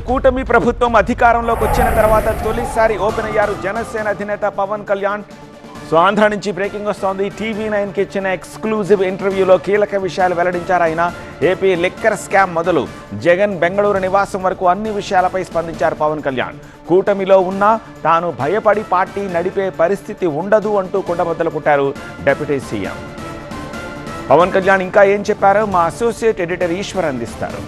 కూటమి ప్రభుత్వం అధికారంలోకి వచ్చిన తర్వాత తొలిసారి ఓపెన్ అయ్యారు జనసేన అధినేత పవన్ కళ్యాణ్. సో ఆంధ్ర నుంచి బ్రేకింగ్ వస్తోంది. TV9కి ఇచ్చిన ఎక్స్క్లూజివ్ ఇంటర్వ్యూలో కీలక విషయాలు వెల్లడించారు ఆయన. ఏపీ లిక్కర్ స్కామ్ మొదలు జగన్ బెంగళూరు నివాసం వరకు అన్ని విషయాలపై స్పందించారు పవన్ కళ్యాణ్. కూటమిలో ఉన్నా తాను భయపడి పార్టీ నడిపే పరిస్థితి ఉండదు అంటూ కుండబద్దలు కొట్టారు డిప్యూటీ సీఎం. పవన్ కళ్యాణ్ ఇంకా ఏం చెప్పారో మా అసోసియేట్ ఎడిటర్ ఈశ్వర్ అందిస్తారు.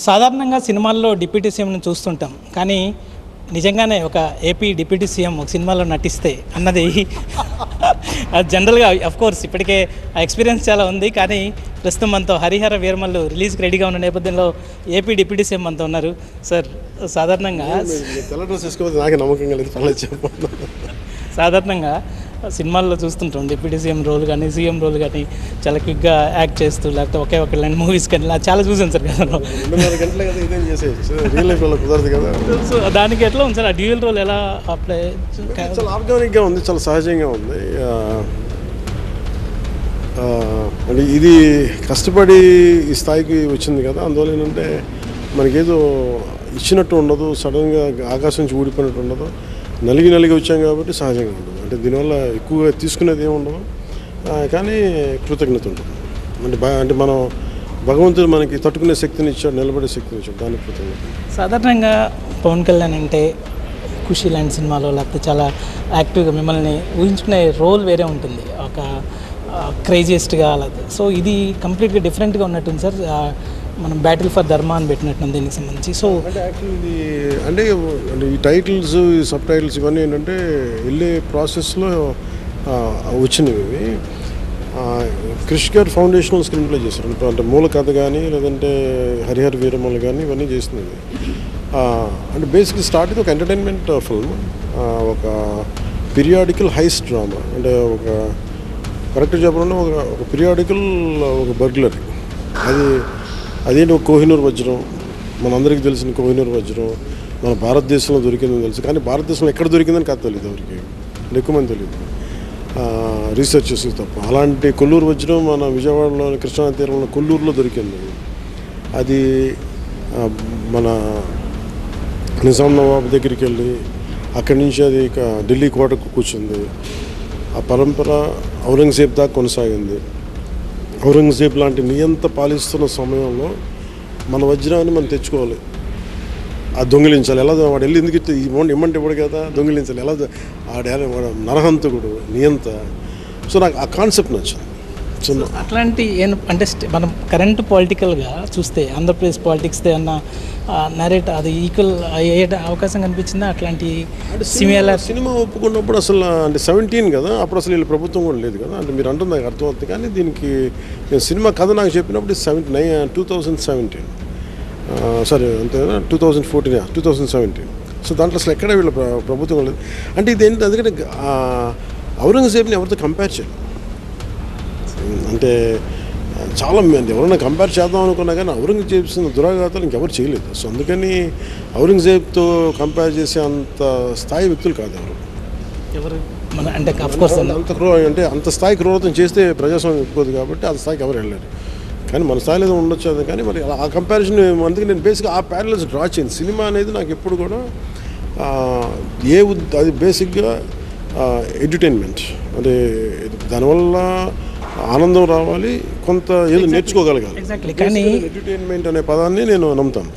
సాధారణంగా సినిమాల్లో డిప్యూటీ సీఎంని చూస్తుంటాం, కానీ నిజంగానే ఒక ఏపీ డిప్యూటీ సీఎం ఒక సినిమాలో నటిస్తే అన్నది అది జనరల్గా అఫ్కోర్స్ ఇప్పటికే ఆ ఎక్స్పీరియన్స్ చాలా ఉంది. కానీ ప్రస్తుతం మనతో హరిహర వీరమల్లు రిలీజ్కి రెడీగా ఉన్న నేపథ్యంలో ఏపీ డిప్యూటీ సీఎం మనతో ఉన్నారు. సార్, సాధారణంగా సాధారణంగా సినిమాల్లో చూస్తుంటాం డిప్యూటీ సీఎం రోల్ కానీ సీఎం రోల్ కానీ చాలా క్విక్గా యాక్ట్ చేస్తూ, లేకపోతే ఒకే ఒక లైన్ మూవీస్ కానీ ఇలా చాలా చూసాను సార్ కదా. సో దానికి ఎట్లా ఉంది సార్, ఆ డ్యూయల్ రోల్ ఎలా అప్లై? చాలా ఆర్గానిక్గా ఉంది, చాలా సహజంగా ఉంది. అంటే ఇది కష్టపడి ఈ స్థాయికి వచ్చింది కదా, అందువల్ల ఏంటంటే మనకేదో ఇచ్చినట్టు ఉండదు, సడన్గా ఆకాశం నుంచి ఊడిపోయినట్టు ఉండదు, నలిగి వచ్చాం కాబట్టి సహజంగా ఉండదు. అంటే దీనివల్ల ఎక్కువగా తీసుకునేది ఏమి ఉండదు, కానీ కృతజ్ఞత ఉంటుంది. అంటే మనం భగవంతుడు మనకి తట్టుకునే శక్తిని ఇచ్చాడు, నిలబడే శక్తిని ఇచ్చాడు, దానికి కృతజ్ఞత. సాధారణంగా పవన్ కళ్యాణ్ అంటే ఖుషి లాంటి సినిమాలో లేకపోతే చాలా యాక్టివ్గా మిమ్మల్ని ఊహించుకునే రోల్ వేరే ఉంటుంది, ఒక క్రేజియస్ట్గా అలా. సో ఇది కంప్లీట్గా డిఫరెంట్గా ఉన్నట్టుంది సార్. మనం బ్యాటిల్ ఫర్ ధర్మ అని పెట్టినట్టుంది దీనికి సంబంధించి. సో అంటే యాక్చువల్లీ అంటే ఈ టైటిల్స్, ఈ సబ్ టైటిల్స్ ఇవన్నీ ఏంటంటే వెళ్ళే ప్రాసెస్లో వచ్చినవి. క్రిష్ గారు ఫౌండేషనల్ స్క్రీన్ ప్లే చేశారు, అంటే మూల కథ కానీ లేదంటే హరిహర వీరమల్లు కానీ ఇవన్నీ చేసినవి. అంటే బేసిక్లీ స్టార్ట్ ఇది ఒక ఎంటర్టైన్మెంట్ ఫిల్మ్, ఒక పీరియాడికల్ హైస్ట్ డ్రామా. అంటే ఒక కరెక్ట్గా చెప్పాలంటే ఒక పీరియాడికల్, ఒక బర్గ్లరీ. అదేంటి ఒక కోహినూర్ వజ్రం, మనందరికీ తెలిసిన కోహినూర్ వజ్రం మన భారతదేశంలో దొరికిందని తెలుసు, కానీ భారతదేశంలో ఎక్కడ దొరికిందని కాదు తెలియదు ఎవరికి, ఎక్కువ మంది తెలియదు, రీసెర్చ్ చేసి తప్ప. అలాంటి కొల్లూరు వజ్రం మన విజయవాడలోని కృష్ణా తీరంలో కొల్లూరులో దొరికింది. అది మన నిజాం నవాబు దగ్గరికి వెళ్ళి అక్కడి నుంచి అది ఢిల్లీ కోటకు కూర్చుంది. ఆ పరంపర ఔరంగజేబ్ దాకా కొనసాగింది. ఔరంగజేబ్ లాంటి నియంత పాలిస్తున్న సమయంలో మన వజ్రాన్ని మనం తెచ్చుకోవాలి, ఆ దొంగిలించాలి. ఎలా వాడు వెళ్ళి ఎందుకు ఇమ్మంటే ఇవ్వడు కదా, దొంగిలించాలి. ఎలా వాడు నరహంతకుడు, నియంత. సో నాకు ఆ కాన్సెప్ట్ నచ్చింది. అట్లాంటి అంటే మనం కరెంట్ పొలిటికల్గా చూస్తే ఆంధ్రప్రదేశ్ పాలిటిక్స్ అన్న నరేట్ అది ఈక్వల్ అయ్యే అవకాశం కనిపించిందా? అట్లాంటి సిమిలర్ సినిమా ఒప్పుకున్నప్పుడు అసలు అంటే 17 కదా, అప్పుడు అసలు వీళ్ళ ప్రభుత్వం కూడా లేదు కదా. అంటే మీరు అంటుంది నాకు అర్థమవుతుంది, కానీ దీనికి నేను సినిమా కథ నాకు చెప్పినప్పుడు 2017 సారీ అంతేనా 2017. సో దాంట్లో అసలు ఎక్కడ వీళ్ళ ప్రభుత్వం లేదు. అంటే ఇదేంటి, అందుకంటే ఔరంగజేబ్ని ఎవరితో కంపేర్ చేయాలి అంటే చాలా ఎవరైనా కంపేర్ చేద్దాం అనుకున్నా కానీ ఔరంగజేబ్ దురాఘాతాలు ఇంకెవరు చేయలేదు. సో అందుకని ఔరంగజేబ్తో కంపేర్ చేసే అంత స్థాయి వ్యక్తులు కాదు ఎవరు. అంటే అంటే అంత స్థాయి క్రూరత్వం చేస్తే ప్రజాస్వామ్యం ఎక్కువది కాబట్టి ఆ స్థాయికి ఎవరు వెళ్ళారు. కానీ మన స్థాయిలో ఏదో ఉండొచ్చు అది, కానీ మరి ఆ కంపారిజన్ అందుకే నేను బేసిక్గా ఆ ప్యారలల్స్ డ్రా చేయను. సినిమా అనేది నాకు ఎప్పుడు కూడా అది బేసిక్గా ఎంటర్టైన్మెంట్. అంటే దానివల్ల ఆనందం రావాలి, కొంత ఏదో నేర్చుకోగలగాలి. కానీ ఎంటర్టైన్మెంట్ అనే పదాన్ని నేను నమ్ముతాను.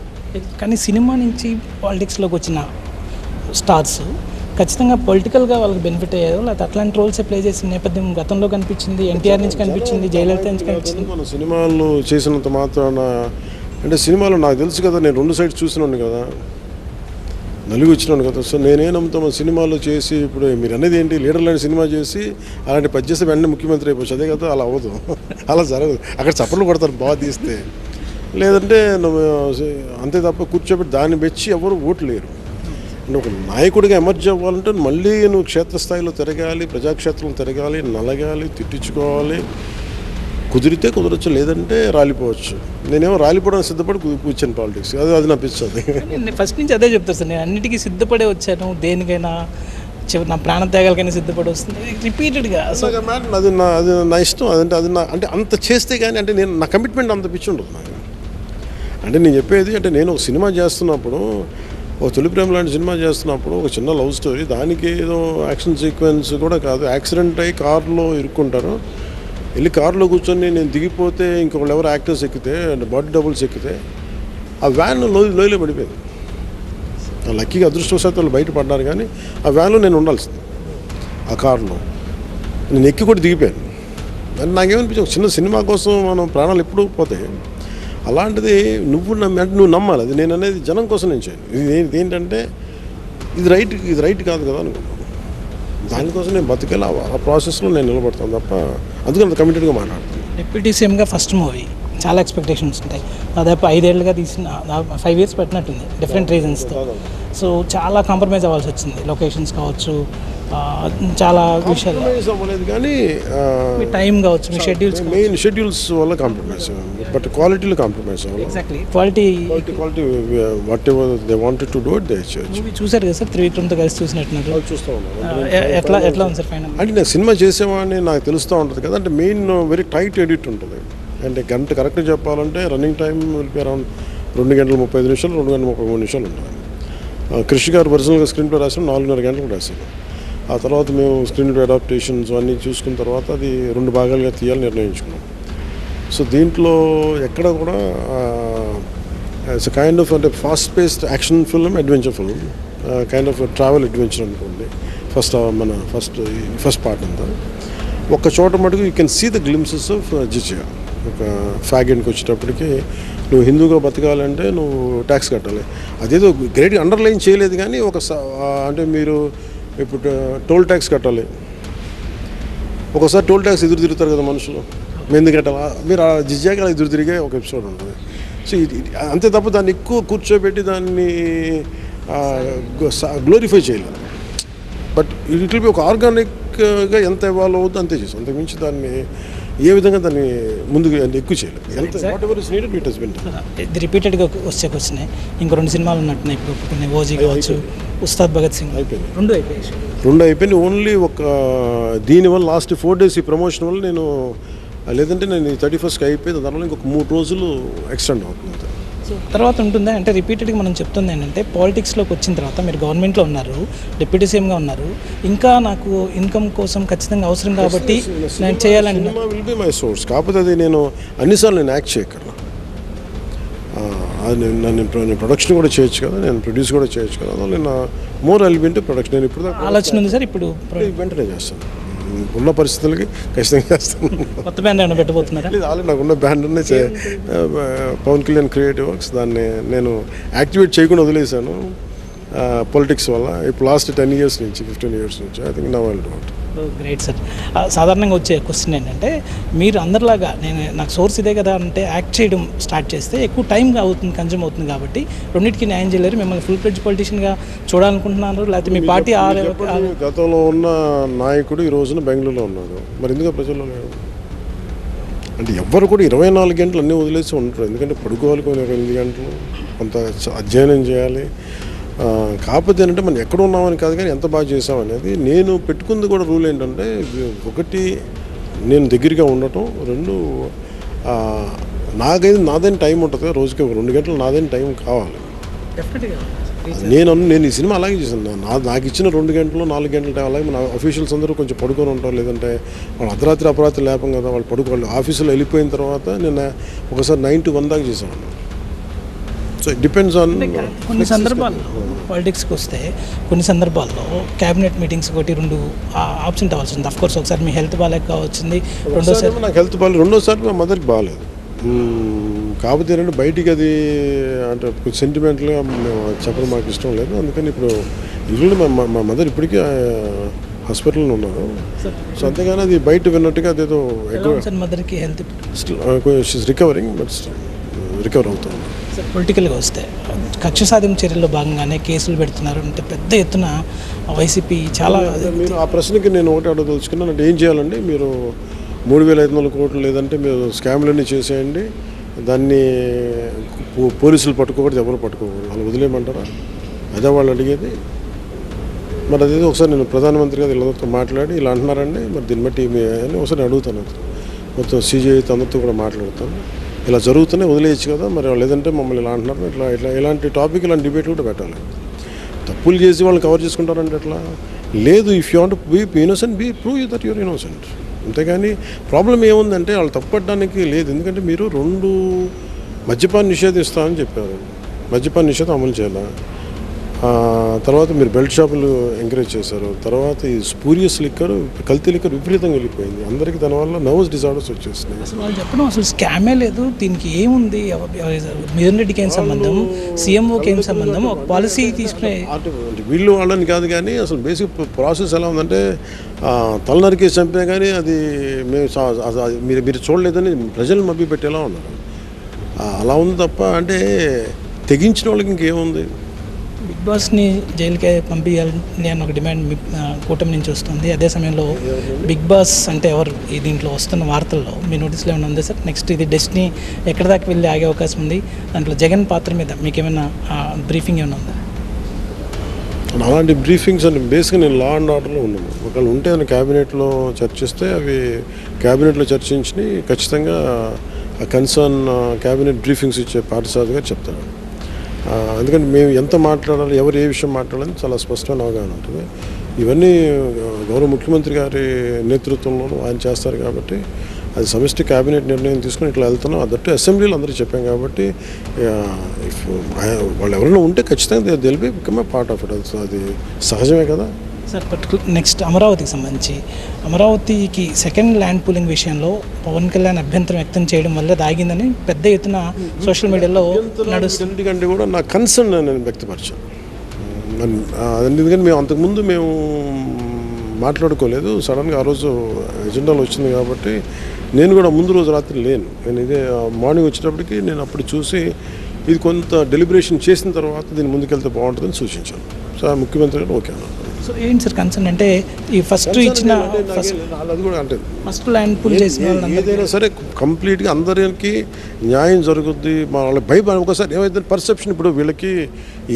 కానీ సినిమా నుంచి పాలిటిక్స్లోకి వచ్చిన స్టార్స్ ఖచ్చితంగా పొలిటికల్గా వాళ్ళకి బెనిఫిట్ అయ్యేదో, లేకపోతే అట్లాంటి రోల్స్ ప్లే చేసిన నేపథ్యం గతంలో కనిపించింది, ఎన్టీఆర్ నుంచి కనిపించింది, జయలలిత నుంచి కనిపించింది. మన సినిమాలు చేసినంత మాత్రాన అంటే సినిమాలో నాకు తెలుసు కదా, నేను 2 సైడ్స్ చూసినాను కదా, నలుగు వచ్చినాను కదా. సో నేనే నమ్ముతాను సినిమాలో చేసి, ఇప్పుడు మీరు అనేది ఏంటి, లీడర్ లాంటి సినిమా చేసి అలాంటి పని చేస్తే వెంటనే ముఖ్యమంత్రి అయిపోవచ్చు, అదే కదా, అలా అవ్వదు, అలా జరగదు. అక్కడ చప్పట్లు కొడతారు బాగా తీస్తే, లేదంటే అంతే తప్ప కూర్చోబెట్టి దాన్ని మెచ్చి ఎవరు ఓట్లు లేరు. అంటే ఒక నాయకుడిగా ఎమర్జ్ అవ్వాలంటే మళ్ళీ నువ్వు క్షేత్రస్థాయిలో తిరగాలి, ప్రజాక్షేత్రంలో తిరగాలి, నలగాలి, తిట్టించుకోవాలి. కుదిరితే కుదరచ్చు, లేదంటే రాలిపోవచ్చు. నేనేమో రాలిపోవడానికి సిద్ధపడి కూర్చాను పాలిటిక్స్, అది నా పిచ్చి. నేను ఫస్ట్ నుంచి అదే చెప్తాను సార్, నేను అన్నిటికీ సిద్ధపడే వచ్చాను, దేనికైనా నా ప్రాణత్యాగాలకైనా సిద్ధపడి వస్తుంది రిపీటెడ్గా. సో అది నా ఇష్టం. అదంటే అది అంటే అంత చేస్తే కానీ అంటే నేను నా కమిట్మెంట్ అంత పిచ్చి ఉండదు నాకు. అంటే నేను చెప్పేది అంటే నేను ఒక సినిమా చేస్తున్నప్పుడు ఒక తొలి ప్రేమ లాంటి సినిమా చేస్తున్నప్పుడు ఒక చిన్న లవ్ స్టోరీ దానికి ఏదో యాక్షన్ సీక్వెన్స్ కూడా కాదు, యాక్సిడెంట్ అయ్యి కారులో ఇరుక్కుంటారు, వెళ్ళి కారులో కూర్చొని నేను దిగిపోతే ఇంకొకళ్ళు ఎవరు యాక్టర్స్ ఎక్కితే అంటే బాడీ డబుల్స్ ఎక్కితే ఆ వ్యాన్ లోయలో పడిపోయింది. లక్కీగా అదృష్టవశాత్తు వాళ్ళు బయటపడ్డారు, కానీ ఆ వ్యాన్లో నేను ఉండాల్సింది, ఆ కారులో నేను ఎక్కి కూడా దిగిపోయాను. అని నాకేమనిపించింది, ఒక చిన్న సినిమా కోసం మనం ప్రాణాలు ఎప్పుడూ పోతాయి, అలాంటిది నువ్వు నమ్మాలి. అది నేను అనేది జనం కోసం నేను చేయను. ఇది ఏంటంటే ఇది రైట్ కాదు కదా అనుకున్నాను. దానికోసం నేను బతికేలా ఆ ప్రాసెస్లో నేను నిలబడతాను తప్ప అందుకని అంత కమిటెడ్గా మాట్లాడుతాను. డిప్యూటీ సీఎంగా ఫస్ట్ మూవీ చాలా ఎక్స్పెక్టేషన్స్ ఉంటాయి. దాదాపు 5 ఏళ్ళుగా తీసిన 5 years పెట్టినట్టుంది డిఫరెంట్ రీజన్స్తో. సో చాలా కాంప్రమైజ్ అవ్వాల్సి వచ్చింది, లొకేషన్స్ కావచ్చు, చాలా విషయాలు అవ్వలేదు, కానీ మీ టైం కావచ్చు, మీ షెడ్యూల్స్, మెయిన్ షెడ్యూల్స్ వల్ల కాంప్రమైజ్ అవ్వాలి, బట్ క్వాలిటీలో కాంప్రమైజ్ అవ్వాలి. Exactly quality what ever they wanted to do it they చేయొచ్చు. మూవీ చూసారు కదా సార్, త్రివిక్రమ్తో కలిసి చూసినట్టున్నారు. చూస్తూ ఉన్నాను. ఎట్లా ఉంది సార్ ఫైనల్? అంటే నేను సినిమా చేసేవాడిని నాకు తెలుస్తూ ఉంటుంది కదా, అంటే మెయిన్ వెరీ టైట్ ఎడిట్ ఉంటుంది. అంటే గంట కరెక్ట్గా చెప్పాలంటే రన్నింగ్ టైం వెళ్ళి అరౌండ్ 2 గంటల 35 నిమిషాలు, 2 గంటల 33 నిమిషాలు ఉంటుంది. కృష్ణ గారు ఒరిజినల్గా స్క్రీన్ ప్లే రాసాం 4.5 గంటలకు రాశాను. ఆ తర్వాత మేము స్క్రీన్ ప్లే అడాప్టేషన్స్ అన్నీ చూసుకున్న తర్వాత అది 2 భాగాలుగా తీయాలని నిర్ణయించుకున్నాం. సో దీంట్లో ఎక్కడ కూడా ఇట్స్ కైండ్ ఆఫ్ అంటే fast paced action film, adventure film, kind of travel adventure అనుకోండి. ఫస్ట్ పార్ట్ అంతా ఒక్క చోట మటుకు you can see the glimpses of జిజియా. ఒక ఫ్యాగెంట్కి వచ్చేటప్పటికి నువ్వు హిందూగా బతకాలంటే నువ్వు ట్యాక్స్ కట్టాలి. అదేదో గ్రేట్ అండర్లైన్ చేయలేదు, కానీ అంటే మీరు ఇప్పుడు టోల్ ట్యాక్స్ కట్టాలి. ఒకసారి టోల్ ట్యాక్స్ ఎదురు తిరుగుతారు కదా మనుషులు, మేము ఎందుకు కట్టాలా, మీరు ఆ జిజియాకి అలా ఎదురు తిరిగే ఒక ఎపిసోడ్ ఉంటుంది. సో అంతే తప్ప దాన్ని ఎక్కువ కూర్చోబెట్టి దాన్ని గ్లోరిఫై చేయలేదు. బట్ ఇట్ విల్ బి ఒక ఆర్గానిక్గా ఎంత ఇవాల్వ్ అవుతుందో అంతే చేసాం, అంతకుమించి దాన్ని ఏ విధంగా దాన్ని ముందుకు ఎక్కువ చేయలేదు. ఇది రిపీటెడ్గా వచ్చే క్వశ్చన్. ఇంకో 2 సినిమాలు ఉన్నట్టున్నాయి ఇప్పుడు, కొన్ని ఓజీ కావచ్చు, ఉస్తాద్ భగత్ సింగ్ అయిపోయింది, 2 అయిపోయింది. ఓన్లీ ఒక దీనివల్ల లాస్ట్ 4 days ఈ ప్రమోషన్ వల్ల నేను, లేదంటే నేను 31st అయిపోయింది, దానివల్ల ఇంకొక 3 రోజులు ఎక్స్టెండ్ అవుతుంది. సో తర్వాత ఉంటుందా అంటే రిపీటెడ్గా మనం చెప్తుంది ఏంటంటే పాలిటిక్స్లోకి వచ్చిన తర్వాత మీరు గవర్నమెంట్లో ఉన్నారు, డిప్యూటీ సీఎంగా ఉన్నారు, ఇంకా నాకు ఇన్కమ్ కోసం ఖచ్చితంగా అవసరం కాబట్టి నేను చేయాలని. Cinema will be my source, కాకపోతే అది నేను అన్నిసార్లు నేను యాక్ట్ చేయగలను. అది నేను ప్రొడక్షన్ కూడా చేయొచ్చు కదా, నేను ప్రొడ్యూస్ కూడా చేయొచ్చు కదా, అందువల్ల నేను మోర్ ఎలిమెంట్ ప్రొడక్షన్. నేను ఇప్పుడు ఆలోచన ఉంది సార్, ఇప్పుడు వెంటనే చేస్తాను, ఉన్న పరిస్థితులకి ఖచ్చితంగా చేస్తాను. కొత్త బ్యాండ్ ఏమైనా పెట్టబోతున్నారా? లేదు, ఆల్రెడీ నాకు ఉన్న బ్యాండ్ ఉన్నాయి, పవన్ కళ్యాణ్ క్రియేటివ్ వర్క్స్. దాన్ని నేను యాక్టివేట్ చేయకుండా వదిలేశాను పొలిటిక్స్ వల్ల. ఇప్పుడు లాస్ట్ 10 years నుంచి 15 years నుంచి I think now I will do it. Great sir. సాధారణంగా వచ్చే క్వశ్చన్ ఏంటంటే, మీరు అందరిలాగా నాకు సోర్స్ ఇదే కదా అంటే యాక్ట్ చేయడం స్టార్ట్ చేస్తే ఎక్కువ టైం అవుతుంది, కన్జ్యూమ్ అవుతుంది, కాబట్టి రెండింటికి న్యాయం చేయలేరు. మిమ్మల్ని ఫుల్ ఫ్లెడ్జ్ పొలిటీషియన్గా చూడాలనుకుంటున్నారు, లేకపోతే మీ పార్టీ గతంలో ఉన్న నాయకుడు ఈ రోజున బెంగళూరులో ఉన్నాడు, మరి ఎందుకు ప్రజల్లో లేడు? అంటే ఎవ్వరు కూడా 24 గంటలు అన్నీ వదిలేసి ఉంటారు, ఎందుకంటే పడుకోవాలి, కొన్ని 8 గంటలు కొంత అధ్యయనం చేయాలి. కాకపోతే ఏంటంటే మనం ఎక్కడ ఉన్నామని కాదు, కానీ ఎంత బాగా చేసామనేది. నేను పెట్టుకుంది కూడా రూల్ ఏంటంటే, 1 నేను దగ్గరగా ఉండటం, 2 నాదైన టైం ఉంటుంది, రోజుకి ఒక 2 గంటలు నాదైన టైం కావాలి. నేను ఈ సినిమా అలాగే చేశాను. నాకు ఇచ్చిన 2 గంటలు 4 గంటల టైం అలాగే మన అఫీషియల్స్ అందరూ కొంచెం పడుకొని ఉంటారు, లేదంటే వాళ్ళు అర్ధరాత్రి లేపం కదా, వాళ్ళు పడుకోవాలి. ఆఫీసులో వెళ్ళిపోయిన తర్వాత నేను ఒకసారి 9 to 1 దాకా చేశాను. So it depends on. కొన్ని సందర్భాల్లో పాలిటిక్స్కి వస్తే కొన్ని సందర్భాల్లో క్యాబినెట్ మీటింగ్స్ 1-2 ఆబ్సెంట్ అవ్వాల్సి ఉంది. అఫ్కోర్స్ ఒకసారి మీ హెల్త్ బాగాలేక కావచ్చింది, రెండోసారి నాకు హెల్త్ బాగాలేదు, రెండోసారి మా మదర్కి బాగాలేదు. కాకపోతే ఏంటంటే బయటికి అది అంటే సెంటిమెంట్గా మేము చెప్పడం మాకు ఇష్టం లేదు, అందుకని ఇప్పుడు ఇల్లు మా మదర్ ఇప్పటికీ హాస్పిటల్లో ఉన్నారు. సో అంతేగాని అది బయట విన్నట్టుగా అదేదో మదర్కి హెల్త్ రికవరింగ్, బట్ రికవర్ అవుతుంది. పొలిటికల్గా వస్తే కక్ష సాధింపు చర్యల్లో భాగంగానే కేసులు పెడుతున్నారు అంటే పెద్ద ఎత్తున వైసీపీ చాలా. మీరు ఆ ప్రశ్నకి నేను ఒకటి అడగదలుచుకున్నాను, అంటే ఏం చేయాలండి, మీరు 3,500 కోట్లు లేదంటే మీరు స్కామ్లన్నీ చేసేయండి, దాన్ని పోలీసులు పట్టుకోకూడదు, ఎవరు పట్టుకోకూడదు, వాళ్ళు వదిలేయమంటారా? అదే వాళ్ళు అడిగేది. మరి అదేదో ఒకసారి నేను ప్రధానమంత్రి గారు వీళ్ళతో మాట్లాడి ఇలా అంటున్నారండి, మరి దీన్ని బట్టి అని ఒకసారి అడుగుతాను, మొత్తం CJI అందరితో కూడా మాట్లాడతాను. ఇలా జరుగుతూనే వదిలేయచ్చు కదా, మరి లేదంటే మమ్మల్ని ఇలా అంటున్నారు, ఇట్లా ఇట్లా ఇలాంటి టాపిక్ ఇలాంటి డిబేట్ కూడా పెట్టాలి. తప్పులు చేసి వాళ్ళని కవర్ చేసుకుంటారంటే ఎట్లా? లేదు, if you want be innocent be prove that your innocent. అంతేగాని ప్రాబ్లం ఏముందంటే వాళ్ళు తప్పట్టడానికి లేదు. ఎందుకంటే మీరు 2 మద్యపాన్ని నిషేధిస్తామని చెప్పారు, మద్యపాన నిషేధం అమలు చేయాలి. తర్వాత మీరు బెల్ట్ షాపులు ఎంకరేజ్ చేశారు. తర్వాత ఈ స్పూరియస్ లిక్కర్, కల్తీ లిక్కర్ విపరీతంగా వెళ్ళిపోయింది. అందరికీ దానివల్ల నర్వస్ డిజార్డర్స్ వచ్చేసినాయి. అసలు వాళ్ళు చెప్పడం అసలు స్కామే లేదు, దీనికి ఏముంది, మిథున్ రెడ్డికి ఏం సంబంధం, సీఎంఓకి ఏం సంబంధం, ఒక పాలసీ తీసుకునే వీళ్ళు వాళ్ళని కాదు. కానీ అసలు బేసిక్ ప్రాసెస్ ఎలా ఉందంటే తల నరికేసి చంపే కానీ అది మీరు చూడలేదని ప్రజలు మభ్య పెట్టేలా ఉన్నారు. అలా ఉంది తప్ప అంటే తెగించిన వాళ్ళకి ఇంకేముంది. బిగ్ బాస్ని జైలుకే పంపించాలని అని ఒక డిమాండ్ కూటమి నుంచి వస్తుంది. అదే సమయంలో బిగ్ బాస్ అంటే ఎవరు ఈ దీంట్లో వస్తున్న వార్తల్లో మీ నోటీస్లో ఏమైనా ఉంది సార్? నెక్స్ట్ ఇది డెస్టినీ ఎక్కడి దాకా వెళ్ళి ఆగే అవకాశం ఉంది, దాంట్లో జగన్ పాత్ర మీద మీకు ఏమైనా బ్రీఫింగ్ ఏమైనా ఉందా? అలాంటి బ్రీఫింగ్స్ అంటే బేసిక్గా నేను లా అండ్ ఆర్డర్లో ఉన్నాను. ఒకవేళ ఉంటే అని క్యాబినెట్లో చర్చిస్తే అవి క్యాబినెట్లో చర్చించి ఖచ్చితంగా కన్సర్న్ క్యాబినెట్ బ్రీఫింగ్స్ ఇచ్చే పాఠశాలగా చెప్తాను. ఎందుకంటే మేము ఎంత మాట్లాడాలి, ఎవరు ఏ విషయం మాట్లాడాలని చాలా స్పష్టమైన అవగాహన ఉంటుంది. ఇవన్నీ గౌరవ ముఖ్యమంత్రి గారి నేతృత్వంలోనూ ఆయన చేస్తారు కాబట్టి అది సమిష్టి క్యాబినెట్ నిర్ణయం తీసుకుని ఇట్లా వెళ్తున్నాం. అదట్టు అసెంబ్లీలో అందరూ చెప్పాం కాబట్టి వాళ్ళు ఎవరైనా ఉంటే ఖచ్చితంగా they'll be become a part of it. అది సహజమే కదా సార్. నెక్స్ట్ అమరావతికి సంబంధించి, అమరావతికి సెకండ్ ల్యాండ్ పూలింగ్ విషయంలో పవన్ కళ్యాణ్ అభ్యంతరం వ్యక్తం చేయడం వల్ల దాగిందని పెద్ద ఎత్తున సోషల్ మీడియాలో నడుస్తుంది. ఎందుకంటే కూడా నా కన్సర్న్ నేను వ్యక్తపరిచాను. ఎందుకంటే మేము అంతకుముందు మేము మాట్లాడుకోలేదు, సడన్గా ఆ రోజు ఎజెండాలో వచ్చింది కాబట్టి నేను కూడా ముందు రోజు రాత్రి లేను. నేను ఇదే మార్నింగ్ వచ్చేటప్పటికి నేను అప్పుడు చూసి ఇది కొంత డెలిబరేషన్ చేసిన తర్వాత దీన్ని ముందుకెళ్తే బాగుంటుందని సూచించాను. సో ముఖ్యమంత్రి గారు ఓకే అన్నారు. సో ఏంటి సార్ కన్సర్న్ అంటే ఈ ఫస్ట్ ఇచ్చిన అది కూడా అంటే ఫస్ట్ ల్యాండ్ పూల్ చేసిన ఏదైనా సరే కంప్లీట్గా అందరికి న్యాయం జరుగుద్ది. వాళ్ళ భయ ఒకసారి ఏమైతే పర్సెప్షన్, ఇప్పుడు వీళ్ళకి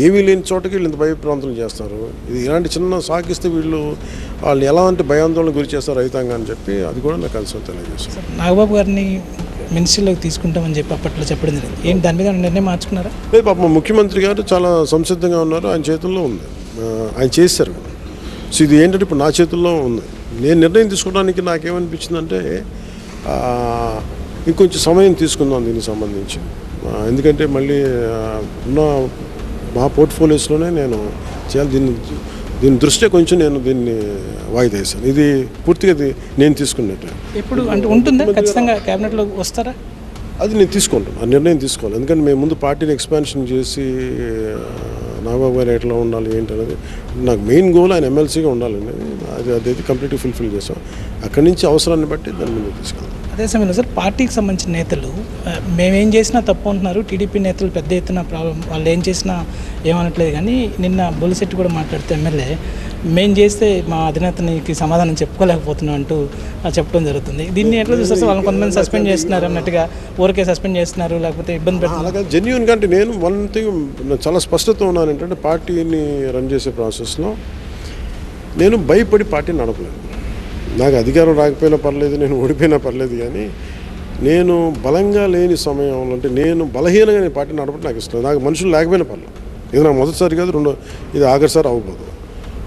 ఏమీ లేని చోటకి వీళ్ళు ఇంత భయప్రాంతం చేస్తారు. ఇది ఇలాంటి చిన్న సాగిస్తే వీళ్ళు వాళ్ళు ఎలా అంటే భయాందోళన గురి చేస్తారు రైతాంగా అని చెప్పి అది కూడా నాకు కన్సర్న్ తెలియజేస్తాను. నాగబాబు గారిని మినిస్ట్రీలోకి తీసుకుంటామని చెప్పి అప్పట్లో చెప్పడం జరిగింది. ఏంటి దాని మీద నిర్ణయం మార్చుకున్నారా? లేదు పాప ముఖ్యమంత్రి గారు చాలా సంసిద్ధంగా ఉన్నారు, ఆయన చేతుల్లో ఉంది, ఆయన చేశారు. సో ఇది ఏంటంటే ఇప్పుడు నా చేతుల్లో ఉంది. నేను నిర్ణయం తీసుకోవడానికి నాకేమనిపించిందంటే ఇంకొంచెం సమయం తీసుకుందాం దీనికి సంబంధించి. ఎందుకంటే మళ్ళీ ఉన్న మా పోర్ట్ఫోలియోస్లోనే నేను చేయాలి. దీని దృష్ట్యా కొంచెం నేను దీన్ని వాయిదా వేసాను. ఇది పూర్తిగా నేను తీసుకున్నట్టు. ఎప్పుడు అంటే ఉంటుందా ఖచ్చితంగా క్యాబినెట్లో వస్తారా? అది నేను తీసుకుంటాను, ఆ నిర్ణయం తీసుకోవాలి. ఎందుకంటే మేము ముందు పార్టీని ఎక్స్పాన్షన్ చేసి నాగబాబు గారు ఎట్లా ఉండాలి ఏంటి అనేది నాకు మెయిన్ గోల్, ఆయన ఎమ్మెల్సీగా ఉండాలండి. అది కంప్లీట్గా ఫుల్ఫిల్ చేసాం. అక్కడి నుంచి అవసరాన్ని బట్టి దాన్ని ముందుకు తీసుకెళ్తాం. అదే సమయంలో సార్ పార్టీకి సంబంధించిన నేతలు మేమేం చేసినా తప్పు అంటున్నారు. టీడీపీ నేతలు పెద్ద ఎత్తున ప్రాబ్లం, వాళ్ళు ఏం చేసినా ఏమనట్లేదు. కానీ నిన్న బొలిశెట్టి కూడా మాట్లాడితే ఎమ్మెల్యే మేము చేస్తే మా అధినేతనికి సమాధానం చెప్పుకోలేకపోతున్నాం అంటూ చెప్పడం జరుగుతుంది. దీన్ని ఎట్లా చూస్తే వాళ్ళని కొంతమంది సస్పెండ్ చేస్తున్నారు అన్నట్టుగా, ఊరికే సస్పెండ్ చేస్తున్నారు లేకపోతే ఇబ్బంది పెడుతున్నారు. అలాగే జెన్యూన్గా అంటే నేను వన్ థింగ్ చాలా స్పష్టత ఉన్నాను ఏంటంటే పార్టీని రన్ చేసే ప్రాసెస్లో నేను భయపడి పార్టీని నడపలేదు. నాకు అధికారం రాకపోయినా పర్లేదు, నేను ఓడిపోయినా పర్లేదు, కానీ నేను బలంగా లేని సమయంలో అంటే నేను బలహీనంగా నేను పార్టీని నడపడం నాకు ఇష్టం. నాకు మనుషులు లేకపోయినా పర్లేదు. ఇది నాకు మొదటిసారి కాదు, ఇది ఆఖరిసారి అవ్వబోదు.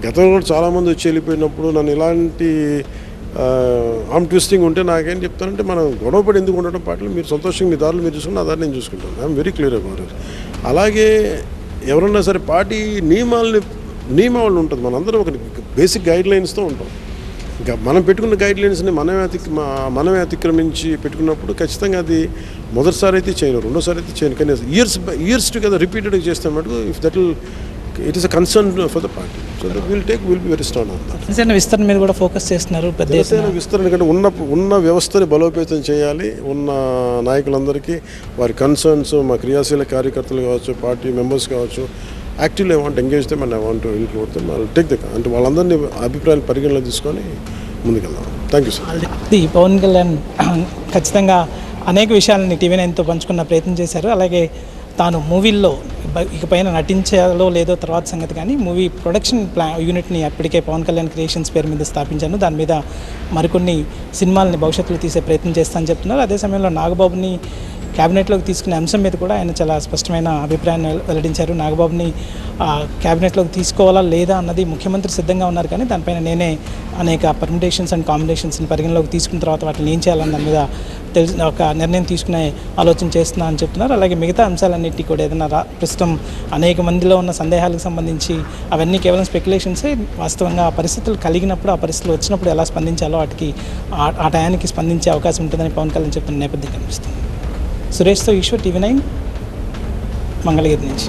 గతంలో కూడా చాలామంది వచ్చి వెళ్ళిపోయినప్పుడు నన్ను ఇలాంటి ఆమ్ ట్విస్టింగ్ ఉంటే నాకేం చెప్తానంటే మనం గొడవపడి ఎందుకు ఉండటం పార్టీలో, మీరు సంతోషంగా మీ దారులు మీరు చూసుకుని ఆ దారి నేను చూసుకుంటాను. I'm very clear about it. అలాగే ఎవరన్నా సరే పార్టీ నియమావళి ఉంటుంది. మనందరం ఒక బేసిక్ గైడ్ లైన్స్తో ఉంటాం. ఇంకా మనం పెట్టుకున్న గైడ్ లైన్స్ని మనమే అతిక్రమించి పెట్టుకున్నప్పుడు ఖచ్చితంగా అది మొదటిసారి అయితే చేయను, రెండోసారి అయితే చేయను, కానీ ఇయర్స్ టుగెదర్ రిపీటెడ్గా చేస్తే మటుకు if that will it is a concern for the party. So that will be very strong on that. Janasena విస్తరణ మీద కూడా ఫోకస్ చేస్తున్నారు. జనసేన విస్తరణ కంటే ఉన్న వ్యవస్థని బలోపేతం చేయాలి. ఉన్న నాయకులందరికీ వారి కన్సర్న్స్, మా క్రియాశీల కార్యకర్తలు కావచ్చు, పార్టీ మెంబర్స్ కావచ్చు, actively I want engage them and I want to include them. I will take the అంటే వాళ్ళందరినీ అభిప్రాయాలు పరిగణలో తీసుకొని ముందుకెళ్దాం. Thank you sir. Pawan Kalyan ఖచ్చితంగా అనేక విషయాలని TV9తో పంచుకున్న ప్రయత్నం చేశారు. అలాగే తాను మూవీల్లో ఇకపైన నటించాలో లేదో తర్వాత సంగతి, కానీ మూవీ ప్రొడక్షన్ యూనిట్ని అప్పటికే పవన్ కళ్యాణ్ క్రియేషన్స్ పేరు మీద స్థాపించాను, దాని మీద మరికొన్ని సినిమాలని భవిష్యత్తులో తీసే ప్రయత్నం చేస్తానని చెప్తున్నారు. అదే సమయంలో నాగబాబుని క్యాబినెట్లోకి తీసుకునే అంశం మీద కూడా ఆయన చాలా స్పష్టమైన అభిప్రాయాన్ని వెల్లడించారు. నాగబాబుని క్యాబినెట్లోకి తీసుకోవాలా లేదా అన్నది ముఖ్యమంత్రి సిద్ధంగా ఉన్నారు, కానీ దానిపైన నేనే అనేక పర్మిటేషన్స్ అండ్ కాంబినేషన్స్ని పరిగణలోకి తీసుకున్న తర్వాత వాటిని ఏం చేయాలని దాని మీద ఒక నిర్ణయం తీసుకునే ఆలోచన చేస్తున్నా అని చెప్తున్నారు. అలాగే మిగతా అంశాలన్నింటినీ కూడా ఏదైనా ప్రస్తుతం అనేక మందిలో ఉన్న సందేహాలకు సంబంధించి అవన్నీ కేవలం స్పెక్యులేషన్సే. వాస్తవంగా ఆ పరిస్థితులు కలిగినప్పుడు, ఆ పరిస్థితులు వచ్చినప్పుడు ఎలా స్పందించాలో వాటికి ఆ టయానికి స్పందించే అవకాశం ఉంటుందని పవన్ కళ్యాణ్ చెప్తున్న నేపథ్యం కనిపిస్తుంది. సురేష్తో ఈశ్వర్, టీవీ 9 మంగళగిరి నుంచి.